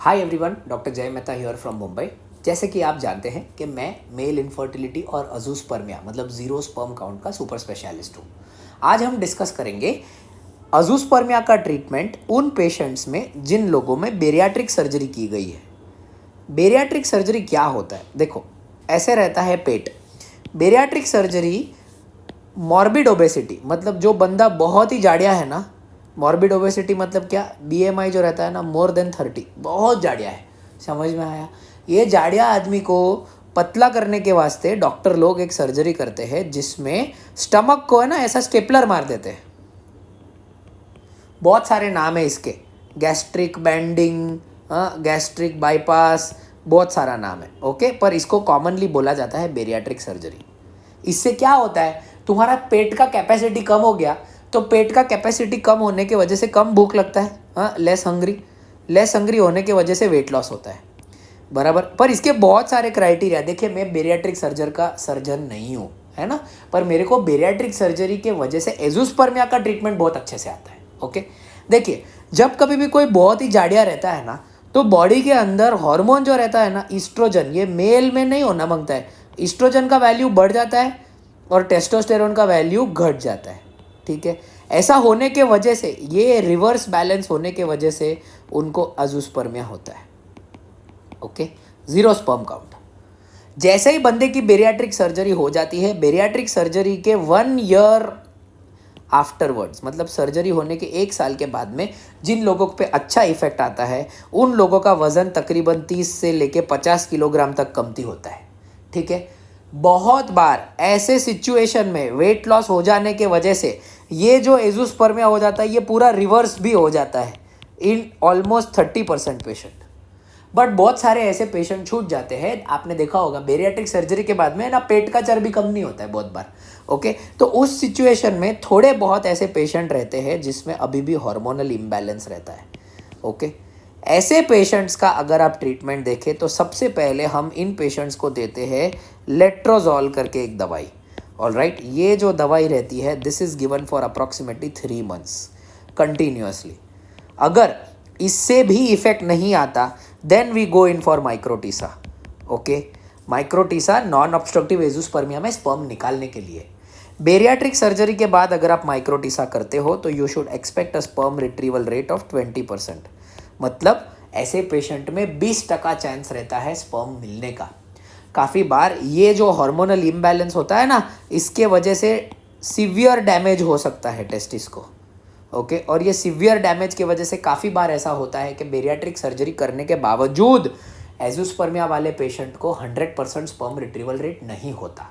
Hi everyone, doctor जय Mehta here from Mumbai. जैसे कि आप जानते हैं कि मैं मेल इनफर्टिलिटी और अजूस्पर्मिया मतलब जीरो स्पर्म काउंट का सुपर स्पेशलिस्ट हूँ। आज हम डिस्कस करेंगे अजूस्पर्मिया का ट्रीटमेंट उन पेशेंट्स में जिन लोगों में बेरियाट्रिक सर्जरी की गई है। बेरियाट्रिक सर्जरी क्या होता है? देखो, ऐसे रहता है पेट। बेरियाट्रिक सर्जरी मॉर्बिड ओबेसिटी मतलब जो बंदा बहुत ही जाड़िया है ना, मॉर्बिड ओबेसिटी मतलब क्या, बीएमआई जो रहता है ना मोर देन 30, बहुत जाड़िया है। समझ में आया? ये जाड़िया आदमी को पतला करने के वास्ते डॉक्टर लोग एक सर्जरी करते हैं जिसमें स्टमक को है ना ऐसा स्टेपलर मार देते हैं। बहुत सारे नाम है इसके, गैस्ट्रिक बैंडिंग, गैस्ट्रिक बाईपास, बहुत सारा नाम है। ओके, पर इसको कॉमनली बोला जाता है बेरियाट्रिक सर्जरी। इससे क्या होता है, तुम्हारा पेट का कैपेसिटी कम हो गया, तो पेट का कैपेसिटी कम होने की वजह से कम भूख लगता है, लेस हंग्री होने की वजह से वेट लॉस होता है, बराबर। पर इसके बहुत सारे क्राइटेरिया। देखिए, मैं बेरियाट्रिक सर्जन नहीं हूँ, है ना, पर मेरे को बेरियाट्रिक सर्जरी के वजह से एजोस्पर्मिया का ट्रीटमेंट बहुत अच्छे से आता है। ओके, देखिए, जब कभी भी कोई बहुत ही जाड़िया रहता है ना, तो बॉडी के अंदर हार्मोन जो रहता है ना, ईस्ट्रोजन, ये मेल में नहीं होना मांगता है। ईस्ट्रोजन का वैल्यू बढ़ जाता है और टेस्टोस्टेरोन का वैल्यू घट जाता है। ठीक है, ऐसा होने के वजह से, ये रिवर्स बैलेंस होने के वजह से उनको अजूस्पर्मिया होता है। Okay, zero sperm count. जैसे ही बंदे की बेरियाट्रिक सर्जरी हो जाती है, बेरियाट्रिक सर्जरी के 1 ईयर आफ्टरवर्ड्स मतलब सर्जरी होने के 1 साल के बाद में जिन लोगों पे अच्छा इफेक्ट आता है, उन लोगों का वजन तकरीबन 30 से लेके 50 किलोग्राम तक कमती होता है। ठीक है, बहुत बार ऐसे सिचुएशन में वेट लॉस हो जाने के वजह से ये जो एजोस्पर्मिया हो जाता है, ये पूरा रिवर्स भी हो जाता है इन ऑलमोस्ट 30% पेशेंट। बट बहुत सारे ऐसे पेशेंट छूट जाते हैं। आपने देखा होगा बेरियाट्रिक सर्जरी के बाद में ना पेट का चर्बी कम नहीं होता है बहुत बार। ओके, तो उस सिचुएशन में थोड़े बहुत ऐसे पेशेंट रहते हैं जिसमें अभी भी हार्मोनल इम्बैलेंस रहता है। ओके, ऐसे पेशेंट्स का अगर आप ट्रीटमेंट देखें तो सबसे पहले हम इन पेशेंट्स को देते हैं लेट्रोजॉल करके एक दवाई। ऑलराइट, ये जो दवाई रहती है, this is given for approximately 3 months continuously. अगर इससे भी इफेक्ट नहीं आता, then we go in for microTESE. Okay, microTESE non obstructive azoospermia में स्पर्म निकालने के लिए। बेरियाट्रिक सर्जरी के बाद अगर आप माइक्रोटीसा करते हो तो you should expect a sperm retrieval rate of 20%। मतलब ऐसे पेशेंट में 20% चांस रहता है स्पर्म मिलने का। काफ़ी बार ये जो हार्मोनल इम्बैलेंस होता है ना, इसके वजह से सीवियर डैमेज हो सकता है टेस्टिस को। ओके, और ये सीवियर डैमेज की वजह से काफ़ी बार ऐसा होता है कि बेरियाट्रिक सर्जरी करने के बावजूद एजोस्पर्मिया वाले पेशेंट को 100% स्पर्म रिट्रीवल रेट नहीं होता।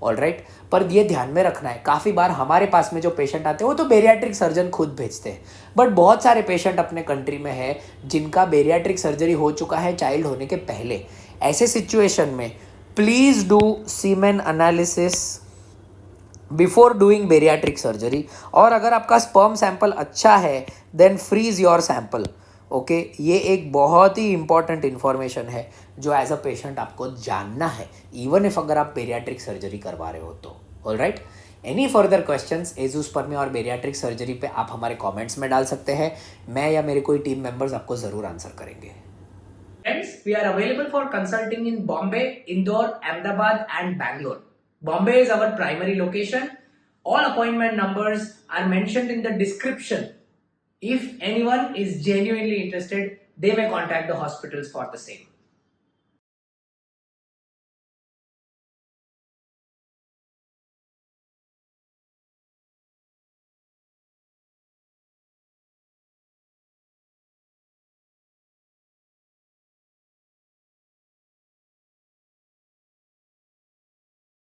ऑलराइट, पर ये ध्यान में रखना है, काफ़ी बार हमारे पास में जो पेशेंट आते हैं वो तो बेरियाट्रिक सर्जन खुद भेजते हैं, बट बहुत सारे पेशेंट अपने कंट्री में है जिनका बेरियाट्रिक सर्जरी हो चुका है चाइल्ड होने के पहले। ऐसे सिचुएशन में please do semen analysis before doing bariatric surgery. और अगर आपका स्पर्म सैंपल अच्छा है then freeze your sample. Okay, ये एक बहुत ही इंपॉर्टेंट इन्फॉर्मेशन है जो एज अ पेशेंट आपको जानना है, इवन इफ अगर आप बेरियाट्रिक सर्जरी करवा रहे हो तो। Alright, any further questions azoospermia और बेरियाट्रिक सर्जरी पे आप हमारे कमेंट्स में डाल सकते हैं। मैं या मेरे कोई टीम मेंबर्स आपको जरूर आंसर करेंगे। Friends, we are available for consulting in Bombay, Indore, Ahmedabad and Bangalore. Bombay is our primary location. All appointment numbers are mentioned in the description. If anyone is genuinely interested, they may contact the hospitals for the same.